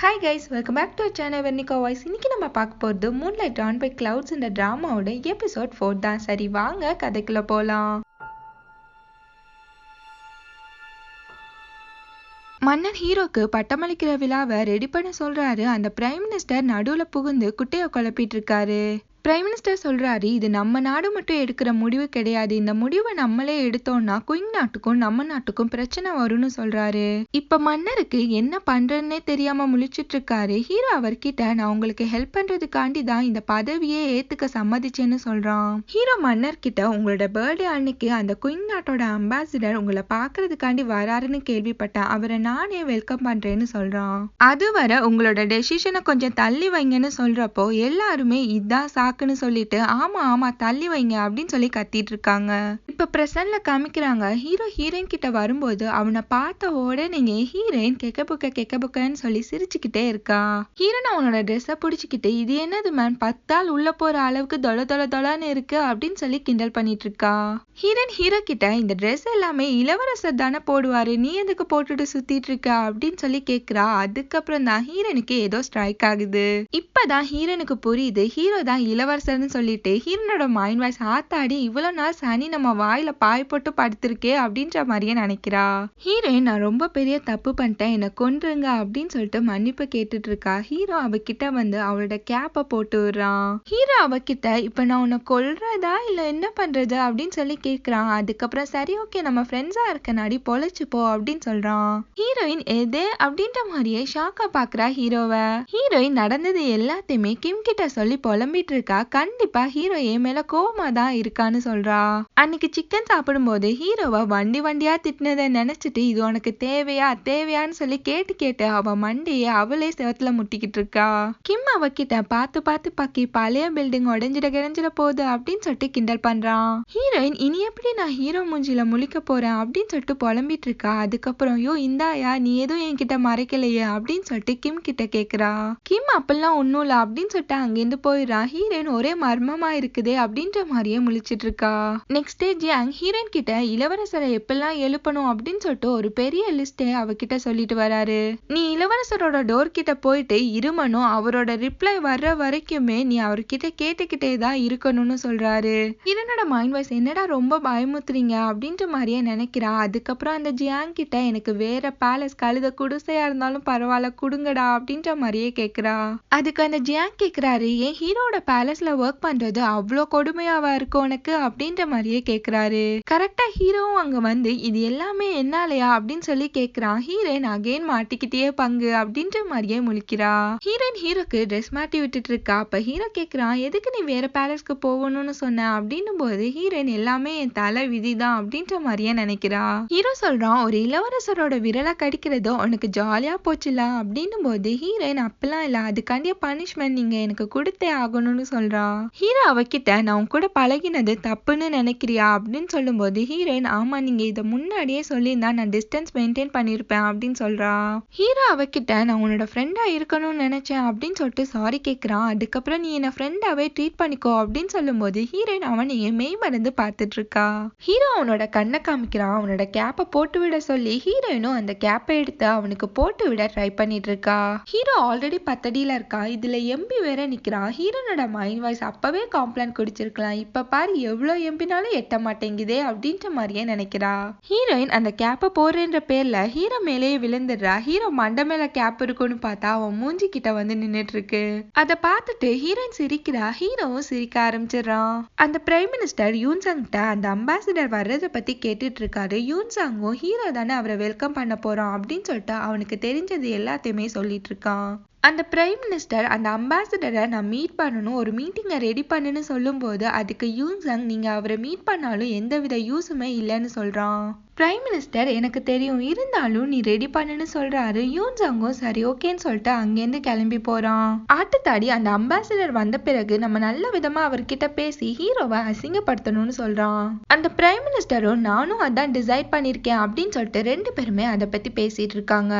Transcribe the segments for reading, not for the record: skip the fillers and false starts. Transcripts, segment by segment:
Hi guys, welcome back to channel Vernika voice. இன்னைக்கு நம்ம பார்க்க போகிறது மூன்லைட் ட்ரான் பை கிளவுட்ஸ் இந்த ட்ராமாவோட எபிசோட் 4 தான். சரி வாங்க கதைக்குள்ள போகலாம். மன்னர் ஹீரோக்கு பட்டமளிக்கிற விழாவை ரெடி பண்ண சொல்றாரு. அந்த பிரைம் மினிஸ்டர் நடுவுல புகுந்து குட்டையை குழப்பிட்டு இருக்காரு. பிரைம் மினிஸ்டர் சொல்றாரு, இது நம்ம நாடு மட்டும் எடுக்கிற முடிவு கிடையாது. இந்த முடிவை நம்மளே எடுத்தோம்னா குயிங் நாட்டுக்கும் நம்ம நாட்டுக்கும் பிரச்சனை வரும்னு சொல்றாரு. இப்ப மன்னருக்கு என்ன பண்றதுன்னே தெரியாம முழிச்சிட்டு இருக்காரு. ஹீரோ அவர்கிட்ட, நான் உங்களுக்கு ஹெல்ப் பண்றதுக்காண்டி தான் இந்த பதவியே ஏத்துக்க சம்மதிச்சேன்னு சொல்றான். ஹீரோ மன்னர் கிட்ட, உங்களோட பர்த்டே அன்னைக்கு அந்த குயிங் நாட்டோட அம்பாசிடர் உங்களை பாக்குறதுக்காண்டி வராருன்னு கேள்விப்பட்டேன். அவரை நானே வெல்கம் பண்றேன்னு சொல்றான். அதுவரை உங்களோட டெசிஷனை கொஞ்சம் தள்ளி வைங்கன்னு சொல்றப்போ எல்லாருமே இதான் சாக்குன்னு சொல்லிட்டு ஆமா ஆமா தள்ளி வைங்க அப்படின்னு சொல்லி கத்திட்டு இருக்காங்க. இப்ப பிரசன்ட்ல காமிக்கிறாங்க, ஹீரோ ஹீரோயின் கிட்ட வரும்போது அவனை பார்த்த உடனே ஹீரோயின் கெக்க புக்கன்னு சொல்லி சிரிச்சுக்கிட்டே இருக்கா. ஹீரோன் அவனோட ட்ரெஸ்ஸை பிடிச்சிக்கிட்டு, இது என்னது மேன், 10 ஆள் உள்ள போற அளவுக்கு தொலைன்னு இருக்கு அப்படின்னு சொல்லி கிண்டல் பண்ணிட்டு இருக்கா. ஹீரோயின் ஹீரோ கிட்ட, இந்த ட்ரெஸ் எல்லாமே இளவரசர் தானே போடுவாரு, நீ எதுக்கு போட்டுட்டு சுத்திட்டு இருக்க அப்படின்னு சொல்லி கேக்குறா. அதுக்கப்புறம் தான் ஹீரோனுக்கு ஏதோ ஸ்ட்ரைக் ஆகுது. இப்பதான் ஹீரோனுக்கு புரியுது, ஹீரோ தான் இளவரசர்னு சொல்லிட்டு. ஹீரோனோட மைண்ட் வாய்ஸ், ஆத்தாடி இவ்வளவு நாள் சனி நம்ம வாயில பாய் போட்டு படுத்திருக்கே அப்படின்ற மாதிரியே நினைக்கிறா. ஹீரோயின், நான் ரொம்ப பெரிய தப்பு பண்ணிட்டேன், என்னை கொன்றுங்க அப்படின்னு சொல்லிட்டு மன்னிப்பு கேட்டுட்டு இருக்கா. ஹீரோ அவகிட்ட வந்து அவளோட கேப்பை போட்டு விடுறான். ஹீரோ அவகிட்ட, இப்ப நான் உன்னை கொல்றதா இல்ல என்ன பண்றது அப்படின்னு சொல்லி கேக்குறான். அதுக்கப்புறம் சரி ஓகே நம்ம ஃப்ரெண்ட்ஸா இருக்கனாடி பொழைச்சு போ அப்படின்னு சொல்றான். ஹீரோயின் எது அப்படின்ற மாதிரியே ஷாக்கா பாக்குறா ஹீரோவை. ஹீரோயின் நடந்தது எல்லாத்தையுமே கிம் கிட்ட சொல்லி புலம்பிட்டு இருக்கா. கண்டிப்பா ஹீரோ என் மேல கோவமா தான் இருக்கான்னு சொல்றா. அன்னைக்கு சிக்கன் சாப்பிடும் போது ஹீரோவை வண்டியா திட்டினதை நினைச்சிட்டு, இது உனக்கு தேவையான்னு சொல்லி கேட்டு அவ மண்டையை அவளே செவத்துல முட்டிக்கிட்டு இருக்கா. கிம் அவகிட்ட, பார்த்து பாக்கி பழைய பில்டிங் உடைஞ்சிட போகுது அப்படின்னு சொல்லிட்டு கிண்டல் பண்றான். ஹீரோயின், இனி எப்படி நான் ஹீரோ மூஞ்சில முழிக்க போறேன் அப்படின்னு சொல்லிட்டு புலம்பிட்டு இருக்கா. அதுக்கப்புறம், யோ இந்தாயா நீ எதுவும் என்கிட்ட மறைக்கலையே அப்படின்னு சொல்லிட்டு கிம் கிட்ட கேக்குறா. கிம் அப்பெல்லாம் ஒண்ணும் இல்ல அப்படின்னு சொல்லிட்டு அங்கிருந்து போயிடா. ஹீரோயின் ஒரே மர்மமா இருக்குதே அப்படின்ற மாதிரியே முழிச்சிட்டு இருக்கா. நெக்ஸ்ட் டே ஜியாங் ஹீரோயின் கிட்ட இளவரசரை எப்பெல்லாம் எழுப்பணும் அப்படின்னு சொல்லிட்டு ஒரு பெரிய லிஸ்டே அவகிட்ட சொல்லிட்டு வராரு. நீ இளவரசரோட டோர் கிட்ட போயிட்டு இருமனும், அவரோட ரிப்ளை வர்ற வரைக்குமே நீ அவர்கிட்ட கேட்டுக்கிட்டே தான் இருக்கணும்னு சொல்றாரு. ஹீரோனோட மைண்ட் வாய்ஸ், என்னடா ரொம்ப பயமுத்துறீங்க அப்படின்ற மாதிரியே நினைக்கிறா. அதுக்கப்புறம் அந்த ஜியாங் கிட்ட, எனக்கு வேற பேலஸ் கழுத குடிசையா இருந்தாலும் பரவாயில்ல குடுங்கடா அப்படின்ற மாதிரியே கேக்குறா. அதுக்கு அந்த ஜியாங் கேக்குறாரு, ஏன் ஹீரோட பேலஸ்ல ஒர்க் பண்றது அவ்வளோ கொடுமையாவா இருக்கு உனக்கு அப்படின்ற மாதிரியே கேக்குறாரு. கரெக்டா ஹீரோவும் அங்க வந்து, இது எல்லாமே என்னாலயா அப்படின்னு சொல்லி கேக்குறான். ஹீரோயின் அகைன் மாட்டிக்கிட்டே பங்கு அப்படின்ற மாதிரியே முழிக்கிறா. ஹீரோயின் ஹீரோக்கு ட்ரெஸ் மாட்டி விட்டுட்டு இருக்கா. அப்ப ஹீரோ கேக்குறான், எதுக்கு நீ வேற பேலஸ்க்கு போகணும்னு சொன்ன அப்படின்னும் போது ஹீரோயின், எல்லாமே என் தலை விதிதான் அப்படின்ற மாதிரியே நினைக்கிறா. ஹீரோ சொல்றான், ஒரு இளவரசரோட விரலை கடிக்கிறது உனக்கு ஜாலியா போச்சுல அப்படின்னும் போது ஹீரோயின், அப்பெல்லாம் இல்ல, அதுக்காண்டிய பனிஷ்மெண்ட் நீங்க எனக்கு கொடுத்தே ஆகணும்னு சொல்றா. ஹீரோ அவகிட்ட, நான் உன் கூட பழகினது தப்புன்னு நினைக்கிறியா அப்படின்னு சொல்லும் போது ஹீரோயின், ஆமா நீங்க இதை முன்னாடியே சொல்லியிருந்தா நான் டிஸ்டன்ஸ் மெயின்டைன் பண்ணிருப்பேன் அப்படின்னு சொல்றா. ஹீரோ அவகிட்ட, நான் உன்னோட ஃப்ரெண்டா இருக்கணும்னு நினைச்சேன் அப்படின்னு சொல்லிட்டு சாரி கேக்குறான். அதுக்கப்புறம் நீ என்ன ஃப்ரெண்டாவே ட்ரீட் பண்ணிக்கோ அப்படின்னு சொல்லும் போது ஹீரோயின் அவனையே மெய் மறந்து பார்த்துட்டு இருக்கா. ஹீரோ அவனோட கண்ணை காமிக்கிறான். அவனோட கேப்பை போட்டு விட சொல்லி ஹீரோயினும் அந்த கேப்பை எடுத்து அவனுக்கு போட்டு விட ட்ரை பண்ணிட்டு இருக்கா. ஹீரோ ஆல்ரெடி 10 அடியில இருக்கா. இதுல எம்பி வேற நிக்கிறான். ஹீரோனோட மைண்ட் வாய்ஸ், அப்பவே காம்ப்ளைண்ட் குடிச்சிருக்கலாம், இப்ப பாரு எவ்வளவு எம்பினாலும் எட்ட மாட்டேங்குதே அப்படின்ற மாதிரியே நினைக்கிறா. ஹீரோயின் அந்த கேப்பை போடுறேன்ற பேர்ல ஹீரோ மேலேயே விழுந்துடுறா. ஹீரோ மண்டை மேல கேப் இருக்குன்னு பார்த்தா அவன் மூஞ்சி கிட்ட வந்து நின்னுட்டு இருக்கு. அதை பார்த்துட்டு ஹீரோயின் சிரிக்கிறா. ஹீரோவும் சிரிக்க ஆரம்பிச்சிடறான். அந்த பிரைம் மினிஸ்டர் யூன்சாங் கிட்ட அந்த அம்பாசிடர் வர்றதை பத்தி கேட்டுட்டு இருக்காரு. யூன்சாங்கும் ஹீரோ தானே அவரை வெல்கம் பண்ண போறோம் அப்படின்னு சொல்லிட்டு அவனுக்கு தெரிஞ்சது எல்லாத்தையுமே சொல்லிட்டு இருக்கான். அந்த பிரைம் மினிஸ்டர் அந்த அம்பாசிடரை நான் மீட் பண்ணணும், ஒரு மீட்டிங்கை ரெடி பண்ணுன்னு சொல்லும் போது அதுக்கு யூன்சாங், நீங்க அவரை மீட் பண்ணாலும் எந்தவித யூஸுமே இல்லைன்னு சொல்றான். பிரைம் மினிஸ்டர், எனக்கு தெரியும், இருந்தாலும் நீ ரெடி பண்ணுன்னு சொல்றாரு. யூன்சாங்கும் சரி ஓகேன்னு சொல்லிட்டு அங்கேருந்து கிளம்பி போறான். ஆட்டுத்தாடி அந்த அம்பாசிடர் வந்த பிறகு நம்ம நல்ல விதமா அவர்கிட்ட பேசி ஹீரோவை அசிங்கப்படுத்தணும்னு சொல்றான். அந்த பிரைம் மினிஸ்டரும், நானும் அதான் டிசைட் பண்ணிருக்கேன் அப்படின்னு சொல்லிட்டு 2 பேருமே அதை பத்தி பேசிட்டு இருக்காங்க.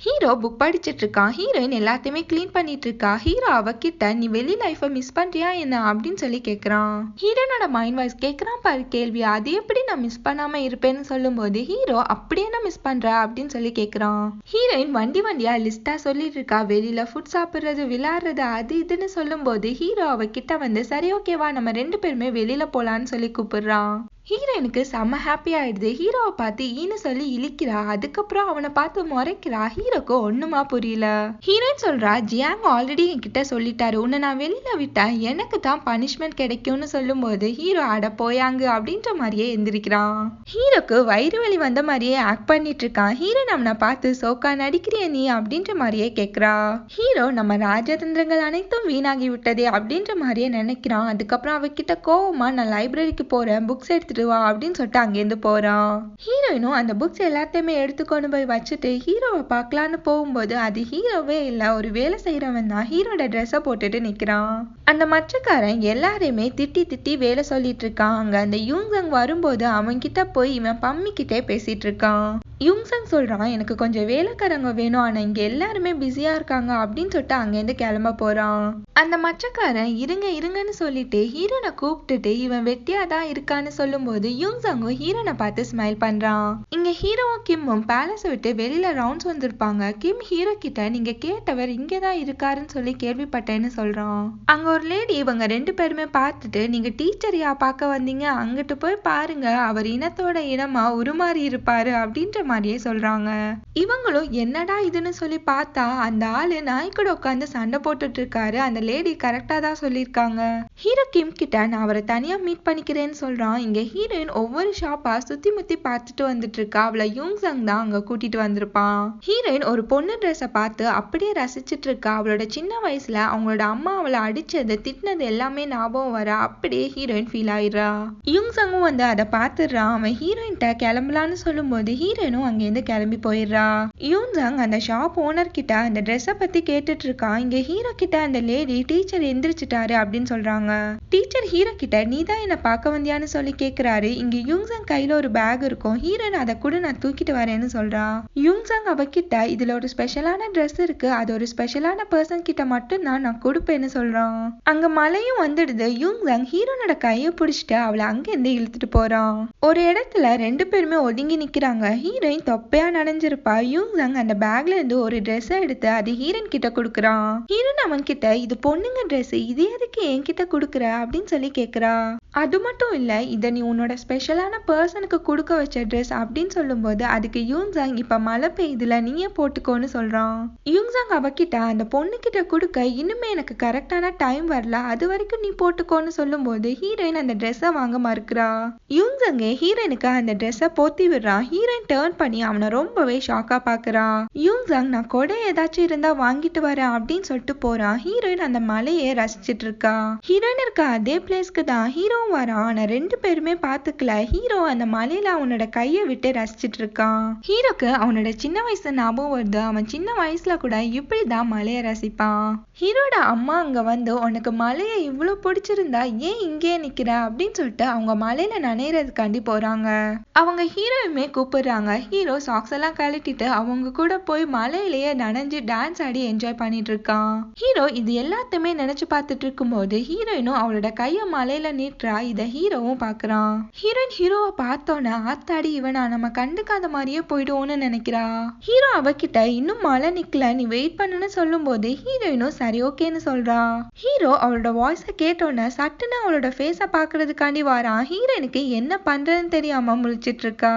ஹீரோ புக் படிச்சிட்டு இருக்கான். ஹீரோயின் எல்லாத்தையுமே கிளீன் பண்ணிட்டு இருக்கா. ஹீரோ அவகிட்ட, நீ வெளி லைஃபை மிஸ் பண்றியா என்ன அப்படின்னு சொல்லி கேக்குறான். ஹீரோனோட மைண்ட் வாய்ஸ், கேக்குறான் பாரு கேள்வி, அது எப்படி நான் மிஸ் பண்ணாம இருப்பேன்னு சொல்லும் சொல்லும்போது ஹீரோ அப்படியே நான் மிஸ் பண்ற அப்படின்னு சொல்லி கேக்குறான். ஹீரோயின் வண்டியா லிஸ்டா சொல்லிட்டு இருக்கா. வெளியில ஃபுட் சாப்பிடுறது, விளையாடுறது, அது இதுன்னு சொல்லும்போது ஹீரோ அவகிட்ட வந்து சரி ஓகேவா நம்ம 2 பேருமே வெளியில போலான்னு சொல்லி கூப்பிடுறான். ஹீரோயினுக்கு செம்ம ஹாப்பி ஆயிடுது. ஹீரோவை பார்த்து ஈன்னு சொல்லி இழிக்கிறா. அதுக்கப்புறம் அவனை பார்த்து முறைக்கிறா. ஹீரோக்கு ஒண்ணுமா புரியல. ஹீரோயின் சொல்றா, ஜியாங் ஆல்ரெடி என்கிட்ட சொல்லிட்டாரு, உன்னை நான் வெளியில விட்டேன் எனக்கு தான் பனிஷ்மெண்ட் கிடைக்கும்னு சொல்லும்போது ஹீரோ அட போயாங்க அப்படின்ற மாதிரியே எந்திரிக்கிறான். ஹீரோக்கு வயிறு வலி வந்த மாதிரியே ஆக்ட் பண்ணிட்டு இருக்கான். ஹீரோயின் அவனை பார்த்து சோக்கா நடிக்கிறிய நீ அப்படின்ற மாதிரியே கேக்குறா. ஹீரோ நம்ம ராஜதந்திரங்கள் அனைத்தும் வீணாகி விட்டதே அப்படின்ற மாதிரியே நினைக்கிறான். அதுக்கப்புறம் அவகிட்ட கோவமா நான் லைப்ரரிக்கு போறேன், புக்ஸ் எடுத்துட்டு வா அப்படின்னு சொல்லிட்டு அங்கேருந்து போறான். ஹீரோயினும் அந்த புக்ஸ் எல்லாத்தையுமே எடுத்துக்கொண்டு போய் வச்சுட்டு ஹீரோவை பார்க்கலான்னு போகும்போது அது ஹீரோவே இல்ல, ஒரு வேலை செய்யறவன் தான். ஹீரோட ட்ரெஸ்ஸை போட்டுட்டு நிக்கிறான். அந்த மச்சக்காரன் எல்லாரையுமே திட்டி வேலை சொல்லிட்டு இருக்கான். அங்க அந்த யூங்சங் வரும்போது அவன் கிட்ட போய் இவன் பம்மி கிட்டே பேசிட்டு இருக்கான். யூங்சங் சொல்றான், எனக்கு கொஞ்சம் வேலைக்காரங்க வேணும், ஆனா இங்க எல்லாருமே பிஸியா இருக்காங்க அப்படின்னு சொல்லிட்டு அங்கேருந்து கிளம்ப போறான். அந்த மச்சக்காரன் இருங்கன்னு சொல்லிட்டு ஹீரோனை கூப்பிட்டுட்டு இவன் வெட்டியா தான் இருக்கான்னு சொல்லும்போது யூங்சங்கும் ஹீரோனை பார்த்து ஸ்மைல் பண்றான். இங்க ஹீரோவும் கிம்மும் பேலஸ் விட்டு வெளியில ரவுண்ட்ஸ் வந்திருப்பாங்க. கிம் ஹீரோ கிட்ட நீங்க கேட்டவர் இங்கதான் இருக்காருன்னு சொல்லி கேள்விப்பட்டேன்னு சொல்றான். அங்க ஒரு லேடி இவங்க 2 பேருமே பார்த்துட்டு நீங்க டீச்சரையா பார்க்க வந்தீங்க, அங்கிட்டு போய் பாருங்க, அவர் இனத்தோட இனமா உருமாறி இருப்பாரு அப்படின்ற மாதிரியே சொல்றாங்க. இவங்களும் என்னடா இதுன்னு சொல்லி பார்த்தா அந்த ஆளு நாய் கூட உட்காந்து சண்டை போட்டுட்டு இருக்காரு. அந்த லேடி கரெக்டா தான் சொல்லியிருக்காங்க. ஹீரோ கிம் கிட்ட நான் அவரை தனியா மீட் பண்ணிக்கிறேன்னு சொல்றான். இங்க ஹீரோயின் ஒவ்வொரு ஷாப்பா சுத்தி முத்தி பார்த்துட்டு வந்துட்டு இருக்கா. அவளை யூங்சங் தான் அங்க கூட்டிட்டு வந்திருப்பான். ஹீரோயின் ஒரு பொண்ணு ட்ரெஸ்ஸை பார்த்து அப்படியே ரசிச்சிட்டு இருக்கா. அவளோட சின்ன வயசுல அவங்களோட அம்மா அவளை அடிச்சது திட்டினது எல்லாமே ஞாபகம் வர அப்படியே ஹீரோயின் ஃபீல் ஆயிடுறா. யூங்சங்கும் வந்து அதை பார்த்துடுறான். அவன் ஹீரோயின்ட்ட கிளம்பலான்னு சொல்லும்போது ஹீரோயினும் அங்கேருந்து கிளம்பி போயிடுறா. யூன்சங் அந்த ஷாப் ஓனர் கிட்ட அந்த ட்ரெஸ்ஸை பத்தி கேட்டுட்டு இருக்கான். இங்க ஹீரோ கிட்ட அந்த லேடி டீச்சர் எந்திரிச்சிட்டாரு அப்படின்னு சொல்றாங்க. டீச்சர் ஹீரோ கிட்ட நீ தான் என்ன பார்க்க வந்தியான்னு சொல்லி கேக்குறாரு. இங்க யூங்சங் கையில ஒரு பேக் இருக்கும். ஹீரோயின் அதை கூட நான் தூக்கிட்டு வரேன்னு சொல்றா. யூங்சங் அவகிட்ட இதுல ஒரு ஸ்பெஷலான ட்ரெஸ் இருக்கு, அது ஒரு ஸ்பெஷலான பர்சன் கிட்ட மட்டும் தான் நான் கொடுப்பேன்னு சொல்றான். அங்க மழையும் வந்துடுது. யூங்சங் ஹீரோனோட கையை பிடிச்சிட்டு அவளை அங்கிருந்து இழுத்துட்டு போறான். ஒரு இடத்துல 2 பேருமே ஒதுங்கி நிக்கிறாங்க. ஹீரோயின் தொப்பையா நனைஞ்சிருப்பா. யூங்சங் அந்த பேக்ல இருந்து ஒரு ட்ரெஸ் எடுத்து அது ஹீரோயின் கிட்ட கொடுக்குறான். ஹீரோயின் அவன் கிட்ட இது பொண்ணுங்க ட்ரெஸ், இது எதுக்கு என்கிட்ட கொடுக்குற அப்படின்னு சொல்லி கேக்குறா. அது மட்டும் இல்ல, இதை நீ உன்னோட ஸ்பெஷலான பர்சனுக்கு கொடுக்க வச்ச ட்ரெஸ் அப்படின்னு சொல்லும்போது அதுக்கு யூங்சங் இப்ப மழை பெய்யுதுல நீயே போட்டுக்கோன்னு சொல்றான். யூங்சங் அவகிட்ட அந்த பொண்ணு கிட்ட கொடுக்க இன்னுமே எனக்கு கரெக்டான டைம் வரல, அது வரைக்கும் நீ போட்டுக்கோன்னு சொல்லும்போது ஹீரோயின் அந்த ட்ரெஸ்ஸை வாங்க மறுக்கிறா. யூங்சங் ஹீரோயினுக்கு அந்த ட்ரெஸ்ஸை போத்தி விடுறான். ஹீரோயின் டர்ன் பண்ணி அவனை ரொம்பவே ஷாக்கா பாக்குறான். யூங்சங் நான் கொடை ஏதாச்சும் இருந்தா வாங்கிட்டு வரேன் அப்படின்னு சொல்லிட்டு போறான். ஹீரோயின் அந்த மலையை ரசிச்சிட்டு இருக்கா. ஹீரோயின் இருக்க அதே பிளேஸ்க்கு தான் ஹீரோவும் வரான். ஆனா 2 பேருமே பாத்துக்கல. ஹீரோ அந்த மலையில அவனோட கையை விட்டு ரசிச்சிட்டு இருக்கான். ஹீரோக்கு அவனோட சின்ன வயசு ஞாபகம் வருது. அவன் சின்ன வயசுல கூட இப்படிதான் மலையை ரசிப்பான். ஹீரோட அம்மா அங்க வந்து உனக்கு மலையை இவ்வளவு பிடிச்சிருந்தா ஏன் இங்கே நிக்கிற அப்படின்னு சொல்லிட்டு அவங்க மலையில நனையறதுக்காண்டி போறாங்க. அவங்க ஹீரோயுமே கூப்பிடுறாங்க. ஹீரோ சாக்ஸ் எல்லாம் கழட்டிட்டு அவங்க கூட போய் மலையிலேயே நனைஞ்சு டான்ஸ் ஆடி என்ஜாய் பண்ணிட்டு இருக்கான். ஹீரோ இது எல்லாத்தையுமே நினைச்சு பார்த்துட்டு இருக்கும்போது ஹீரோயினும் அவளோட கைய மலையில நீட்டுறா. இத ஹீரோவும் பாக்குறான். ஹீரோயின் ஹீரோவை பார்த்தோன்னே ஆத்தாடி இவனா நம்ம கண்டுக்காத மாதிரியே போயிடுவோன்னு நினைக்கிறா. ஹீரோ அவகிட்ட இன்னும் மழை நிக்கல நீ வெயிட் பண்ணுன்னு சொல்லும் போது ஹீரோயினும் சரி ஓகேன்னு சொல்றா. ஹீரோ அவளோட வாய்ஸை கேட்டோன்னே சட்டுன்னு அவளோட ஃபேஸை பாக்குறதுக்காண்டி வாரான். ஹீரோயினுக்கு என்ன பண்றதுன்னு தெரியாம முழிச்சிட்டு இருக்கா.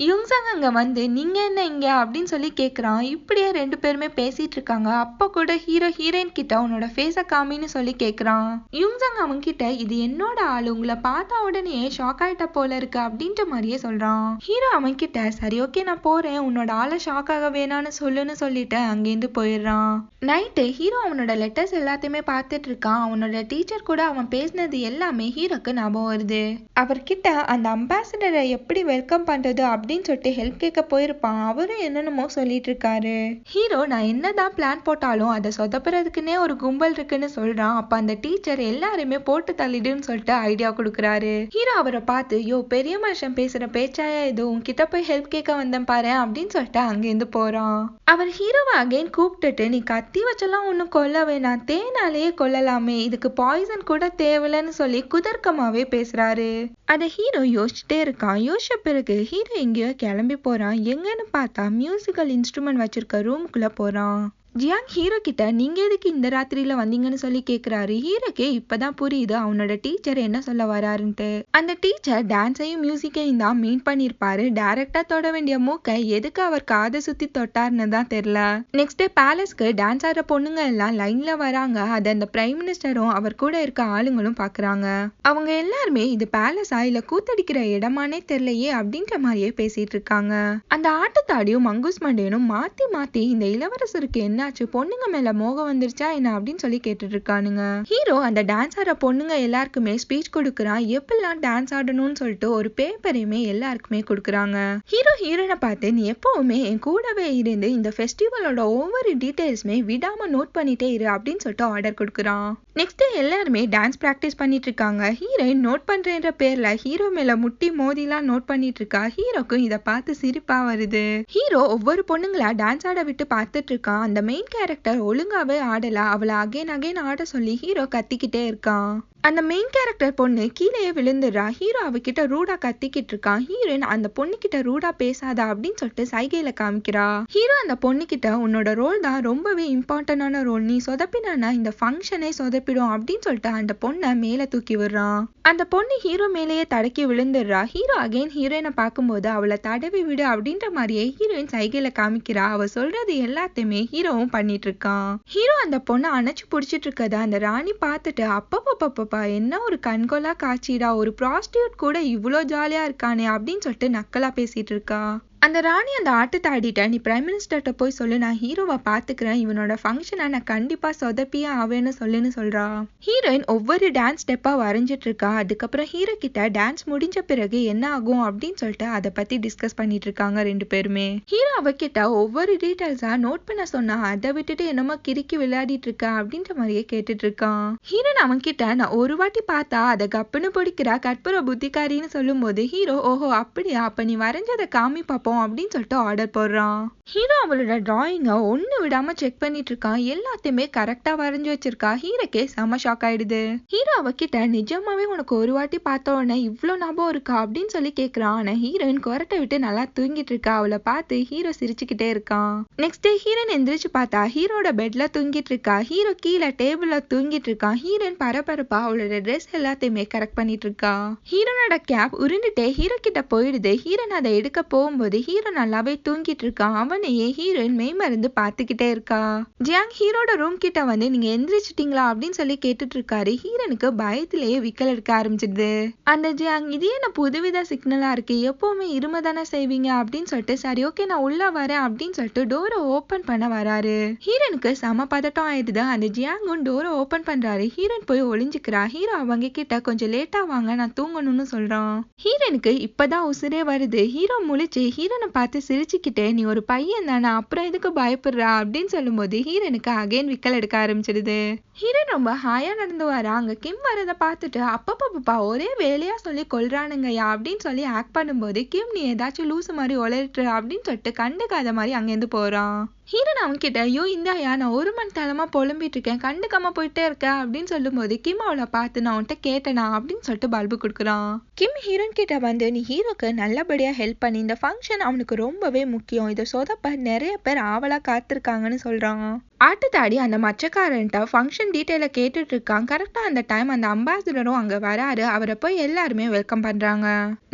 யூங்சங் அங்க வந்து நீங்க என்ன இங்க அப்படின்னு சொல்லி கேக்குறான். இப்படியே 2 பேருமே பேசிட்டு இருக்காங்க. அப்ப கூட ஹீரோ ஹீரோயின் கிட்ட உன்னோட ஃபேஸ காமின்னு சொல்லி கேக்குறான். யூங்சங் அவன் கிட்ட இது என்னோட ஆளு, உங்களை பார்த்தா உடனே ஷாக் ஆயிட்ட போல இருக்கு அப்படின்ற மாதிரியே சொல்றான். ஹீரோ அவன் கிட்ட சரி ஓகே நான் போறேன், உன்னோட ஆளை ஷாக் ஆக வேணான்னு சொல்லுன்னு சொல்லிட்டு அங்கேருந்து போயிடுறான். நைட்டு ஹீரோ அவனோட லெட்டர்ஸ் எல்லாத்தையுமே பார்த்துட்டு இருக்கான். அவனோட டீச்சர் கூட அவன் பேசினது எல்லாமே ஹீரோக்கு ஞாபகம் வருது. அவர்கிட்ட அந்த அம்பாசிடரை எப்படி வெல்கம் பண்றது அப்படின்னு சொல்லிட்டு ஹெல்ப் கேட்க போயிருப்பான். அவரும் என்னென்னமோ சொல்லிட்டு இருக்காரு. ஹீரோ நான் என்னதான் பிளான் போட்டாலும் அதை சொதப்புறதுக்குன்னே ஒரு கும்பல் இருக்குன்னு சொல்றான். அப்ப அந்த டீச்சர் எல்லாருமே போட்டு தள்ளிடுன்னு சொல்லிட்டு ஐடியா கொடுக்குறாரு. ஹீரோ அவரை பார்த்து யோ பெரிய மனுஷன் பேசுற பேச்சாயா இது, உன்கிட்ட போய் ஹெல்ப் கேட்க வந்தேன் பாரு அப்படின்னு சொல்லிட்டு அங்கேருந்து போறான். அவர் ஹீரோவை அகைன் கூப்பிட்டுட்டு நீ கத்தி வச்செல்லாம் ஒன்னும் கொல்ல வேணாம், தேனாலேயே கொல்லலாமே, இதுக்கு பாய்சன் கூட தேவையில்லைன்னு சொல்லி குதர்க்கமாவே பேசுறாரு. அத ஹீரோ யோசிச்சுட்டே இருக்கான். யோசிச்ச பிறகு ஹீரோ எங்கேயோ கிளம்பி போறான். எங்கன்னு பார்த்தா மியூசிக்கல் இன்ஸ்ட்ருமெண்ட் வச்சிருக்க ரூமுக்குள்ள போறான். ஜியாங் ஹீரோ கிட்ட நீங்க எதுக்கு இந்த ராத்திரியில வந்தீங்கன்னு சொல்லி கேக்குறாரு. ஹீரோக்கே இப்பதான் புரியுது அவனோட டீச்சர் என்ன சொல்ல வராருன்ட்டு. அந்த டீச்சர் டான்ஸையும் மியூசிக்கையும் தான் மீன் பண்ணிருப்பாரு. டைரக்டா தொட வேண்டிய மூக்கை எதுக்கு அவர் காதை சுத்தி தொட்டாருன்னு தான் தெரியல. நெக்ஸ்ட் டே பேலஸ்க்கு டான்ஸ் ஆடுற பொண்ணுங்க எல்லாம் லைன்ல வராங்க. அத அந்த பிரைம் மினிஸ்டரும் அவர் கூட இருக்க ஆளுங்களும் பாக்குறாங்க. அவங்க எல்லாருமே இது பேலஸா இல்ல கூத்தடிக்கிற இடமானே தெரியலையே அப்படின்ற மாதிரியே பேசிட்டு இருக்காங்க. அந்த ஆட்டத்தாடியும் மங்கூஸ் மண்டேனும் மாத்தி மாத்தி இந்த இளவரசருக்கு என்ன பொண்ணுங்க மேல மோகம் வந்துருச்சா என்ன அப்படின்னு சொல்லி கேட்டுட்டு இருக்கானுங்க. ஹீரோ அந்த டான்ஸ் ஆடுற பொண்ணுங்க எல்லாருக்குமே ஸ்பீச் கொடுக்கறான். எப்பெல்லாம் டான்ஸ் ஆடணும்னு சொல்லிட்டு ஒரு பேப்பரையுமே எல்லாருக்குமே கொடுக்கறாங்க. ஹீரோ ஹீரோனை பார்த்து நீ எப்பவுமே என் கூடவே இருந்து இந்த ஃபெஸ்டிவலோட ஒவ்வொரு டீடைல்ஸுமே விடாம நோட் பண்ணிட்டே இரு அப்படின்னு சொல்லிட்டு ஆர்டர் கொடுக்கறான். நெக்ஸ்ட் எல்லாருமே டான்ஸ் பிராக்டிஸ் பண்ணிட்டு இருக்காங்க. ஹீரோயின் நோட் பண்றேன்ற பேர்ல ஹீரோ மேல முட்டி மோதிலாம் நோட் பண்ணிட்டு இருக்கா. ஹீரோக்கும் இத பார்த்து சிரிப்பா வருது. ஹீரோ ஒவ்வொரு பொண்ணுங்களா டான்ஸ் ஆட விட்டு பார்த்துட்டு இருக்கான். அந்த மெயின் கேரக்டர் ஒழுங்காவே ஆடல. அவளை அகைன் அகைன் ஆட சொல்லி ஹீரோ கத்திக்கிட்டே இருக்கான். அந்த மெயின் கேரக்டர் பொண்ணு கீழேயே விழுந்துடுறா. ஹீரோ அவகிட்ட ரூடா கத்திக்கிட்டு இருக்கான். ஹீரோயின் அந்த பொண்ணு கிட்ட ரூடா பேசாதா அப்படின்னு சொல்லிட்டு சைகையில காமிக்கிறா. ஹீரோ அந்த பொண்ணு கிட்ட உன்னோட ரோல் தான் ரொம்பவே இம்பார்ட்டன்டான ரோல், நீ சொதப்பினா இந்த ஃபங்க்ஷனே சொதப்பிடும் அப்படின்னு சொல்லிட்டு அந்த பொண்ணை மேல தூக்கி விடுறான். அந்த பொண்ணு ஹீரோ மேலேயே தடக்கி விழுந்துடுறா. ஹீரோ அகைன் ஹீரோயினை பார்க்கும்போது அவளை தடவி விடு அப்படின்ற மாதிரியே ஹீரோயின் சைகையில காமிக்கிறா. அவ சொல்றது எல்லாத்தையுமே ஹீரோவும் பண்ணிட்டு இருக்கான். ஹீரோ அந்த பொண்ணை அணைச்சு புடிச்சிட்டு இருக்கத அந்த ராணி பார்த்துட்டு அப்பப்பப்ப என்ன ஒரு கண்கொள்ளா காட்சிடா, ஒரு ப்ராஸ்டியூட் கூட இவ்வளோ ஜாலியா இருக்கானே அப்படின்னு சொல்லிட்டு நக்கலா பேசிட்டு இருக்கா. அந்த ராணி அந்த ஆட்டத்தாடிட்ட நீ பிரைம் மினிஸ்டர்கிட்ட போய் சொல்லு, நான் ஹீரோவை பாத்துக்கிறேன், இவனோட ஃபங்க்ஷனை நான் கண்டிப்பா சொதப்பியே ஆவேன்னு சொல்லுன்னு சொல்றா. ஹீரோயின் ஒவ்வொரு டான்ஸ் ஸ்டெப்பா வரைஞ்சிட்டு இருக்கா. அதுக்கப்புறம் ஹீரோ கிட்ட டான்ஸ் முடிஞ்ச பிறகு என்ன ஆகும் அப்படின்னு சொல்லிட்டு அதை பத்தி டிஸ்கஸ் பண்ணிட்டு இருக்காங்க ரெண்டு பேருமே. ஹீரோ அவகிட்ட ஒவ்வொரு டீடைல்ஸா நோட் பண்ண சொன்னா அதை விட்டுட்டு என்னமோ கிறுக்கி விளையாடிட்டு இருக்கா அப்படின்ற மாதிரியே கேட்டுட்டு இருக்கான். ஹீரோயின் அவன் கிட்ட நான் ஒரு வாட்டி பார்த்தா அதை கப்புன்னு பிடிக்கிறா கற்பூர புத்திக்காரின்னு சொல்லும் போது ஹீரோ ஓஹோ அப்படியா, அப்ப நீ வரைஞ்சதை காமி பாப்போம் அப்படின்னு சொல்லிட்டு ஆர்டர் போடுறான். ஹீரோ அவளோட டிராயிங்க ஒண்ணு விடாம செக் பண்ணிட்டு இருக்கான். எல்லாத்தையுமே கரெக்டா வரைஞ்சு வச்சிருக்கா. ஹீரோக்கே செம ஷாக் ஆயிடுது. ஹீரோ அவகிட்ட நிஜமாவே உனக்கு ஒரு வாட்டி பார்த்த உடனே இவ்ளோ ஞாபகம் இருக்கா அப்படின்னு சொல்லி கேக்குறான். ஆனா ஹீரோயின் கொரட்டை விட்டு நல்லா தூங்கிட்டு இருக்கா. அவளை பார்த்து ஹீரோ சிரிச்சுக்கிட்டே இருக்கான். நெக்ஸ்ட் டே ஹீரோயின் எந்திரிச்சு பார்த்தா ஹீரோட பெட்ல தூங்கிட்டு இருக்கா. ஹீரோ கீழே டேபிள்ல தூங்கிட்டு இருக்கான். ஹீரோயின் பரபரப்பா அவளோட ட்ரெஸ் எல்லாத்தையுமே கரெக்ட் பண்ணிட்டு இருக்கா. ஹீரோனோட கேப் உருண்டுட்டே ஹீரோ கிட்ட போயிடுது. ஹீரோன் அதை எடுக்க போகும்போது ஹீரோ நல்லாவே தூங்கிட்டு இருக்கான். அவனையே ஹீரோயின் மெய்மருந்து பார்த்துக்கிட்டே இருக்கா. ஜியாங் ஹீரோட ரூம் கிட்ட வந்து நீங்க எந்திரிச்சிட்டீங்களா அப்படின்னு சொல்லி கேட்டுட்டு இருக்காரு. ஹீரோனுக்கு பயத்திலேயே விக்கல் எடுக்க ஆரம்பிச்சிடுது. அந்த ஜியாங் இது என்ன புதுவித சிக்னலா இருக்கு, எப்பவுமே இரும தானே செய்வீங்க அப்படின்னு சொல்லிட்டு சரி ஓகே நான் உள்ள வரேன் அப்படின்னு சொல்லிட்டு டோரை ஓபன் பண்ண வராரு. ஹீரோனுக்கு சம பதட்டம் ஆயிடுது. அந்த ஜியாங்கும் டோரை ஓபன் பண்றாரு. ஹீரோயின் போய் ஒளிஞ்சுக்கிறா. ஹீரோ அவங்க கிட்ட கொஞ்சம் லேட்டா வாங்க நான் தூங்கணும்னு சொல்றான். ஹீரோனுக்கு இப்பதான் உசுரே வருது. ஹீரோ முழிச்சு ஹீரோனை பார்த்து சிரிச்சுக்கிட்டே நீ ஒரு பையன் தானே அப்புறம் எதுக்கு பயப்படுறா அப்படின்னு சொல்லும் போது ஹீரோனுக்கு அகைன் விக்கல் எடுக்க ஆரம்பிச்சிடுது. ஹீரோயின் ரொம்ப ஹாயா நடந்து வரா. அங்க கிம் வரதை பார்த்துட்டு அப்பப்பா ஒரே வேலையா சொல்லி கொல்றானுங்கயா அப்படின்னு சொல்லி ஆக்ட் பண்ணும்போது கிம் நீ ஏதாச்சும் லூசு மாதிரி ஒளரிட்டு அப்படின்னு சொல்லிட்டு கண்டுக்காத மாதிரி அங்கேருந்து போறான். ஹீரோன் அவன் கிட்ட ஐயோ இந்தாயா நான் ஒரு மணி நேரமா புலம்பிட்டு இருக்கேன் கண்டுக்காம போயிட்டே இருக்கேன் அப்படின்னு சொல்லும் போது கிம் அவளை பார்த்து நான் உன்கிட்ட கேட்டனா அப்படின்னு சொல்லிட்டு பல்பு கொடுக்குறான். கிம் ஹீரோன் கிட்ட வந்து நீ ஹீரோக்கு நல்லபடியா ஹெல்ப் பண்ணி இந்த ஃபங்க்ஷன் அவனுக்கு ரொம்பவே முக்கியம், இதை சொதப்ப நிறைய பேர் ஆவலா காத்திருக்காங்கன்னு சொல்றான். ஆட்டுத்தாடி அந்த மச்சக்காரன்ட்ட ஃபங்க்ஷன் டீட்டெயில கேட்டுட்டு இருக்கான். கரெக்டா அந்த டைம் அந்த அம்பாசிடரும் அங்க வராரு. அவரை போய் எல்லாருமே வெல்கம் பண்றாங்க.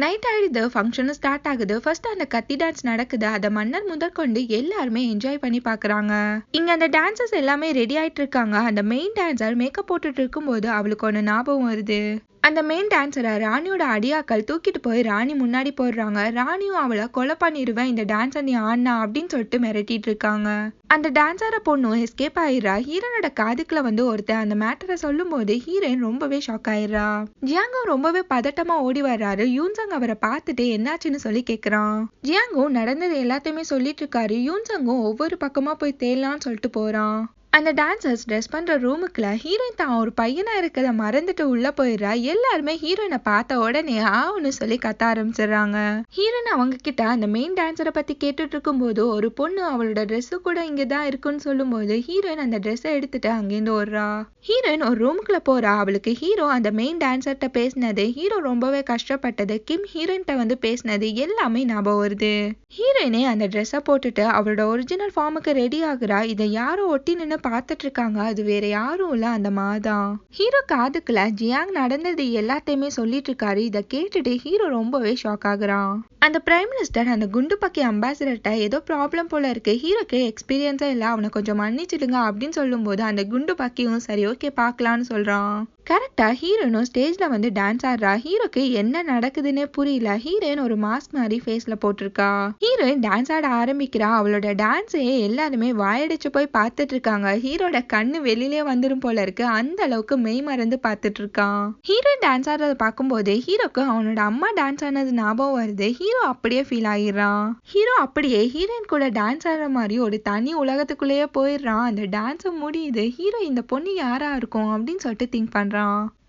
நைட் ஆயிடுது. ஃபங்க்ஷனும் ஸ்டார்ட் ஆகுது. ஃபர்ஸ்ட் அந்த கத்தி டான்ஸ் நடக்குது. அதை மன்னர் முதற்கொண்டு எல்லாருமே என்ஜாய் பண்ணி பாக்குறாங்க. இங்க அந்த டான்சர்ஸ் எல்லாமே ரெடி ஆயிட்டு இருக்காங்க. அந்த மெயின் டான்சர் மேக்கப் போட்டுட்டு இருக்கும்போது அவளுக்கு ஒண்ணு ஞாபகம் வருது. அந்த மெயின் டான்சரை ராணியோட அடியாக்கள் தூக்கிட்டு போய் ராணி முன்னாடி போடுறாங்க. ராணியும் அவளை கொலை பண்ணிடுவேன் இந்த டான்ஸை நீ ஆடினா அப்படின்னு சொல்லிட்டு மிரட்டிட்டு இருக்காங்க. அந்த டான்ஸரை பொண்ணும் எஸ்கேப் ஆயிடுறா. ஹீரோனோட காதுக்குள்ள வந்து ஒருத்தர் அந்த மேட்டரை சொல்லும் போது ஹீரோயின் ரொம்பவே ஷாக் ஆயிடுறா. ஜியாங்கும் ரொம்பவே பதட்டமா ஓடி வர்றாரு. யூன்சங் அவரை பார்த்துட்டு என்னாச்சுன்னு சொல்லி கேக்குறான். ஜியாங்கும் நடந்தது எல்லாத்தையுமே சொல்லிட்டு இருக்காரு. யூன்சங்கும் ஒவ்வொரு பக்கமா போய் தேடலான்னு சொல்லிட்டு போறான். அந்த டான்சர்ஸ் ட்ரெஸ் பண்ற ரூமுக்குள்ள ஹீரோயின் தான் ஒரு பையனா இருக்கிறத மறந்துட்டு உள்ள போயிடுறா. எல்லாருமே ஹீரோயினை பார்த்த உடனே ஆவுன்னு சொல்லி கத்த ஆரம்பிச்சிடுறாங்க. ஹீரோயின் அவங்க கிட்ட அந்த மெயின் டான்சரை பத்தி கேட்டுட்டு இருக்கும் போது ஒரு பொண்ணு அவளோட ட்ரெஸ் கூட இங்கதான் இருக்குன்னு சொல்லும் போது ஹீரோயின் அந்த ட்ரெஸ்ஸை எடுத்துட்டு அங்கேருந்து ஓடுறா. ஹீரோயின் ஒரு ரூமுக்குள்ள போறா. அவளுக்கு ஹீரோ அந்த மெயின் டான்சர்கிட்ட பேசினது, ஹீரோ ரொம்பவே கஷ்டப்பட்டது, கிம் ஹீரோயின்ட்ட வந்து பேசினது எல்லாமே ஞாபகம் வருது. ஹீரோயினே அந்த ட்ரெஸ்ஸை போட்டுட்டு அவளோட ஒரிஜினல் ஃபார்முக்கு ரெடி ஆகுறா. இதை யாரோ ஒட்டி நின்று பார்த்துட்டு இருக்காங்க. அது வேற யாரும் இல்ல, அந்த மாதான். ஹீரோ காதுக்குள்ள ஜியாங் நடந்தது எல்லாத்தையுமே சொல்லிட்டு இருக்காரு. இதை கேட்டுட்டு ஹீரோ ரொம்பவே ஷாக் ஆகுறான். அந்த பிரைம் மினிஸ்டர் அந்த குண்டு பக்கி அம்பாசிடர்கிட்ட ஏதோ ப்ராப்ளம் போல இருக்கு, ஹீரோக்கு எக்ஸ்பீரியன்ஸா இல்ல, அவனை கொஞ்சம் மன்னிச்சிடுங்க அப்படின்னு சொல்லும் போது அந்த குண்டு பக்கியும் சரி ஓகே பார்க்கலான்னு சொல்றான். கரெக்டா ஹீரோனும் ஸ்டேஜ்ல வந்து டான்ஸ் ஆடுறா. ஹீரோக்கு என்ன நடக்குதுன்னே புரியல. ஹீரோயின் ஒரு மாஸ்க் மாதிரி ஃபேஸ்ல போட்டிருக்கா. ஹீரோயின் டான்ஸ் ஆட ஆரம்பிக்கிறா. அவளோட டான்ஸையே எல்லாருமே வாயடிச்சு போய் பார்த்துட்டு இருக்காங்க. ஹீரோட கண்ணு வெளியிலே வந்துடும் போல இருக்கு, அந்த அளவுக்கு மெய் மறந்து பார்த்துட்டு இருக்கான். ஹீரோயின் டான்ஸ் ஆடுறத பார்க்கும்போது ஹீரோக்கு அவனோட அம்மா டான்ஸ் ஆனது ஞாபகம் வருது. ஹீரோ அப்படியே ஃபீல் ஆகிடுறான். ஹீரோ அப்படியே ஹீரோயின் கூட டான்ஸ் ஆடுற மாதிரி ஒரு தனி உலகத்துக்குள்ளேயே போயிடுறான். அந்த டான்ஸை முடியுது. ஹீரோ இந்த பொண்ணு யாரா இருக்கும் அப்படின்னு சொல்லிட்டு திங்க் பண்றான்.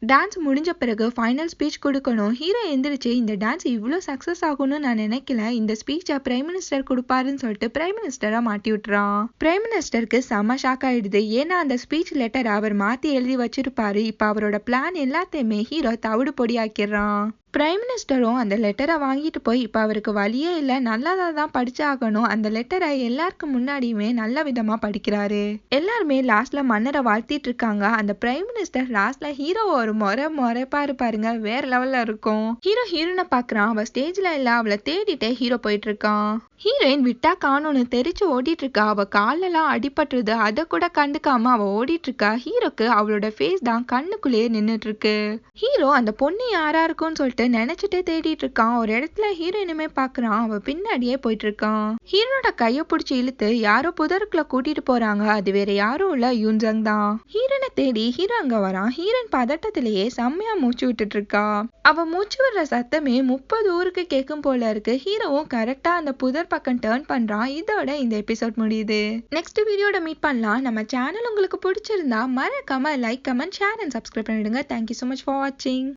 டான்ஸ் முடிஞ்ச பிறகு ஃபைனல் ஸ்பீச் கொடுக்கணும். ஹீரோ எந்திரிச்சு இந்த டான்ஸ் இவ்வளோ சக்ஸஸ் ஆகும்னு நான் நினைக்கல, இந்த ஸ்பீச்சை பிரைம் மினிஸ்டர் கொடுப்பாருன்னு சொல்லிட்டு பிரைம் மினிஸ்டரா மாட்டி விட்டுறான். பிரைம் மினிஸ்டருக்கு செம ஷாக் ஆயிடுது. ஏன்னா அந்த ஸ்பீச் லெட்டர் அவர் மாத்தி எழுதி வச்சிருப்பாரு. இப்ப அவரோட பிளான் எல்லாத்தையுமே ஹீரோ தவிடு பொடியாக்கிடுறான். பிரைம் மினிஸ்டரும் அந்த லெட்டரை வாங்கிட்டு போய் இப்ப அவருக்கு வழியே இல்லை, நல்லதா தான் படிச்சாகணும். அந்த லெட்டரை எல்லாருக்கும் முன்னாடியுமே நல்ல விதமா படிக்கிறாரு. எல்லாருமே லாஸ்ட்ல மன்னரை வாழ்த்திட்டு இருக்காங்க. அந்த பிரைம் மினிஸ்டர் லாஸ்ட்ல ஹீரோ ஒரு முறைப்பாரு பாருங்க, வேற லெவல்ல இருக்கும். ஹீரோ ஹீரோனை பாக்குறான். அவ ஸ்டேஜ்ல இல்ல, அவளை தேடிட்டே ஹீரோ போயிட்டு இருக்கான். ஹீரோயின் விட்டா காணும்னு தெரிச்சு ஓடிட்டு இருக்கா. அவ காலெல்லாம் அடிபட்டுருது, அதை கூட கண்டுக்காம அவ ஓடிட்டு இருக்கா. ஹீரோக்கு அவளோட ஃபேஸ் தான் கண்ணுக்குள்ளேயே நின்னுட்டு இருக்கு. ஹீரோ அந்த பொண்ணு யாரா இருக்கும்னு சொல்லிட்டு நினைச்சிட்டே தேடிட்டு இருக்கான். ஒரு இடத்துல ஹீரோயினுமே பாக்குறான். அவ பின்னாடியே போயிட்டு இருக்கான். ஹீரோட கைய பிடிச்சி இழுத்து யாரோ புதருக்குள்ள கூட்டிட்டு போறாங்க. அது வேற யாரும் இல்ல, யூன்ஜங் தான். ஹீரோனை தேடி ஹீரோ அங்க வரான். ஹீரோயின் பதட்டத்திலேயே செம்மையா மூச்சு விட்டுட்டு இருக்கா. அவ மூச்சு விடுற சத்தமே 30 ஊருக்கு கேட்கும் போல இருக்கு. ஹீரோவும் கரெக்டா அந்த புதர் பக்கம் டர்ன் பண்றான். இதோட இந்த எபிசோட் முடியுது. நெக்ஸ்ட் வீடியோட மீட் பண்ணலாம். நம்ம சேனல் உங்களுக்கு பிடிச்சிருந்தா மறக்காம like, comment, share and subscribe பண்ணிடுங்க. Thank you so much for watching.